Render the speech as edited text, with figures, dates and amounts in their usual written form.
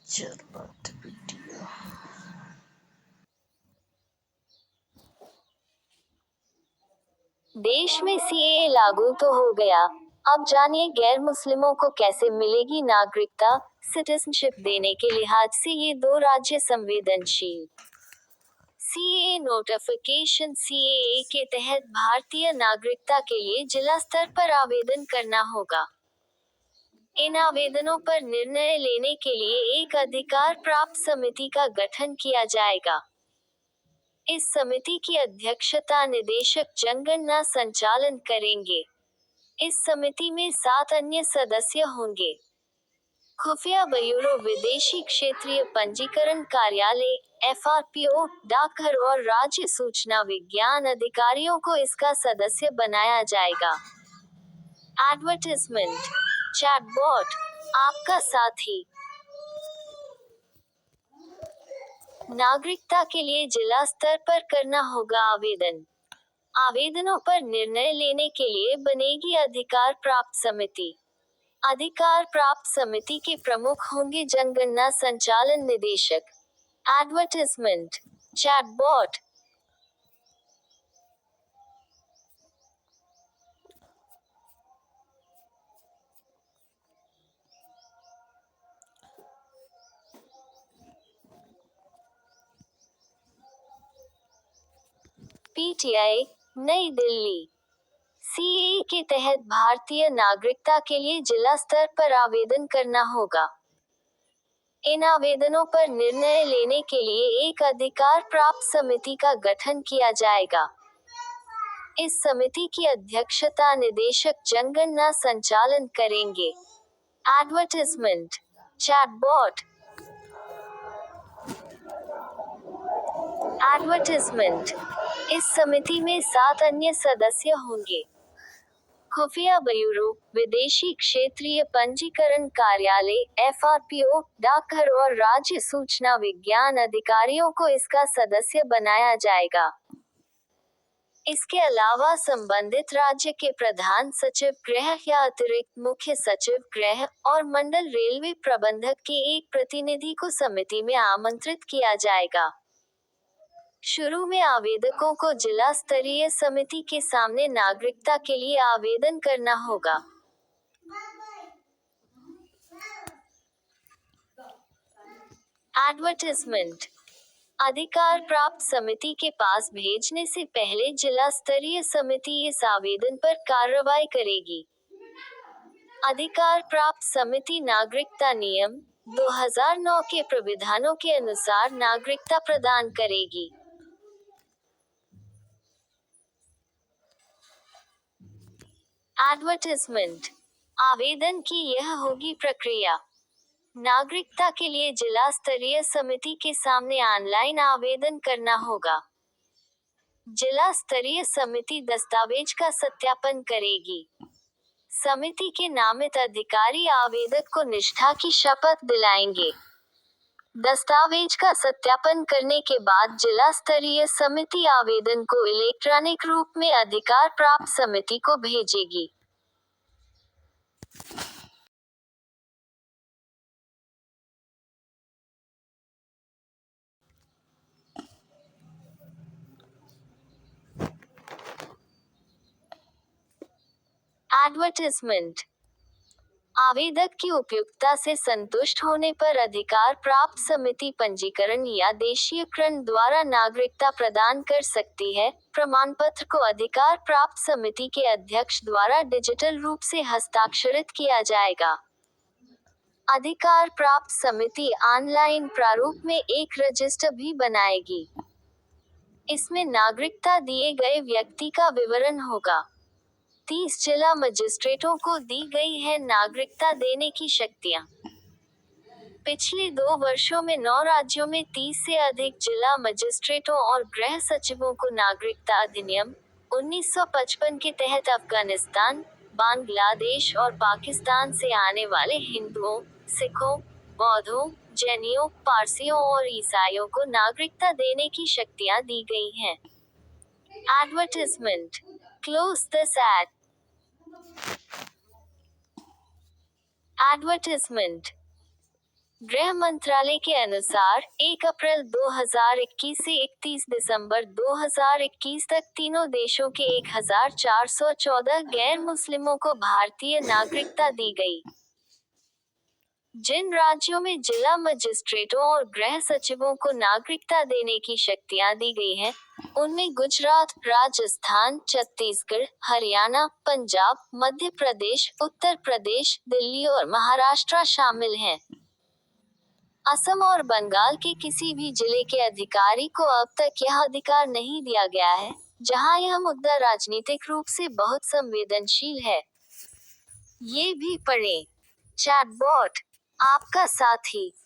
चलो वीडियो। देश में सीएए लागू तो हो गया, अब जानिए गैर मुस्लिमों को कैसे मिलेगी नागरिकता। सिटीजनशिप देने के लिहाज से ये दो राज्य संवेदनशील। CAA notification. सीएए के तहत भारतीय नागरिकता के लिए जिला स्तर पर आवेदन करना होगा। इन आवेदनों पर निर्णय लेने के लिए एक अधिकार प्राप्त समिति का गठन किया जाएगा। इस समिति की अध्यक्षता निदेशक जनगणना संचालन करेंगे। इस समिति में 7 अन्य सदस्य होंगे। खुफिया ब्यूरो, विदेशी क्षेत्रीय पंजीकरण कार्यालय (FRPO), डाकघर और राज्य सूचना विज्ञान अधिकारियों को इसका सदस्य बनाया जाएगा। एडवर्टाइजमेंट। चैटबॉट, आपका साथी। नागरिकता के लिए जिला स्तर पर करना होगा आवेदन। आवेदनों पर निर्णय लेने के लिए बनेगी अधिकार प्राप्त समिति। अधिकार प्राप्त समिति के प्रमुख होंगे जनगणना संचालन निदेशक। एडवर्टाइजमेंट। चैटबॉट। पीटीआई, नई दिल्ली। सीएए के तहत भारतीय नागरिकता के लिए जिला स्तर पर आवेदन करना होगा। इन आवेदनों पर निर्णय लेने के लिए एक अधिकार प्राप्त समिति का गठन किया जाएगा। इस समिति की अध्यक्षता निदेशक जनगणना संचालन करेंगे। एडवर्टाइजमेंट। चैटबॉट। एडवर्टाइजमेंट। इस समिति में 7 अन्य सदस्य होंगे। खुफिया ब्यूरो, विदेशी क्षेत्रीय पंजीकरण कार्यालय (FRPO), डाकघर और राज्य सूचना विज्ञान अधिकारियों को इसका सदस्य बनाया जाएगा। इसके अलावा संबंधित राज्य के प्रधान सचिव गृह या अतिरिक्त मुख्य सचिव गृह और मंडल रेलवे प्रबंधक के एक प्रतिनिधि को समिति में आमंत्रित किया जाएगा। शुरू में आवेदकों को जिला स्तरीय समिति के सामने नागरिकता के लिए आवेदन करना होगा। एडवर्टाइजमेंट। अधिकार प्राप्त समिति के पास भेजने से पहले जिला स्तरीय समिति इस आवेदन पर कार्रवाई करेगी। अधिकार प्राप्त समिति नागरिकता नियम 2009 के प्रावधानों के अनुसार नागरिकता प्रदान करेगी। एडवर्टाइजमेंट। आवेदन की यह होगी प्रक्रिया। नागरिकता के लिए जिला स्तरीय समिति के सामने ऑनलाइन आवेदन करना होगा। जिला स्तरीय समिति दस्तावेज का सत्यापन करेगी। समिति के नामित अधिकारी आवेदक को निष्ठा की शपथ दिलाएंगे। दस्तावेज का सत्यापन करने के बाद जिला स्तरीय समिति आवेदन को इलेक्ट्रॉनिक रूप में अधिकार प्राप्त समिति को भेजेगी। एडवर्टाइजमेंट। आवेदक की उपयुक्तता से संतुष्ट होने पर अधिकार प्राप्त समिति पंजीकरण या देशीयकरण द्वारा नागरिकता प्रदान कर सकती है। प्रमाण पत्र को अधिकार प्राप्त समिति के अध्यक्ष द्वारा डिजिटल रूप से हस्ताक्षरित किया जाएगा। अधिकार प्राप्त समिति ऑनलाइन प्रारूप में एक रजिस्टर भी बनाएगी। इसमें नागरिकता दिए गए व्यक्ति का विवरण होगा। 30 जिला मजिस्ट्रेटों को दी गई है नागरिकता देने की शक्तियां। पिछले 2 वर्षों में 9 राज्यों में 30 से अधिक जिला मजिस्ट्रेटों और गृह सचिवों को नागरिकता अधिनियम 1955 के तहत अफगानिस्तान, बांग्लादेश और पाकिस्तान से आने वाले हिंदुओं, सिखों, बौद्धों, जैनियों, पारसियों और ईसाइयों को नागरिकता देने की शक्तियां दी गई हैं। Advertisement. Close this ad. Advertisement. गृह मंत्रालय के अनुसार 1 अप्रैल 2021 से 31 दिसंबर 2021 तक तीनों देशों के 1414 गैर मुस्लिमों को भारतीय नागरिकता दी गई। जिन राज्यों में जिला मजिस्ट्रेटों और गृह सचिवों को नागरिकता देने की शक्तियां दी गई हैं, उनमें गुजरात, राजस्थान, छत्तीसगढ़, हरियाणा, पंजाब, मध्य प्रदेश, उत्तर प्रदेश, दिल्ली और महाराष्ट्र शामिल हैं। असम और बंगाल के किसी भी जिले के अधिकारी को अब तक यह अधिकार नहीं दिया गया है, जहां यह मुद्दा राजनीतिक रूप से बहुत संवेदनशील है। ये भी पढ़ें। चैटबॉट आपका साथी।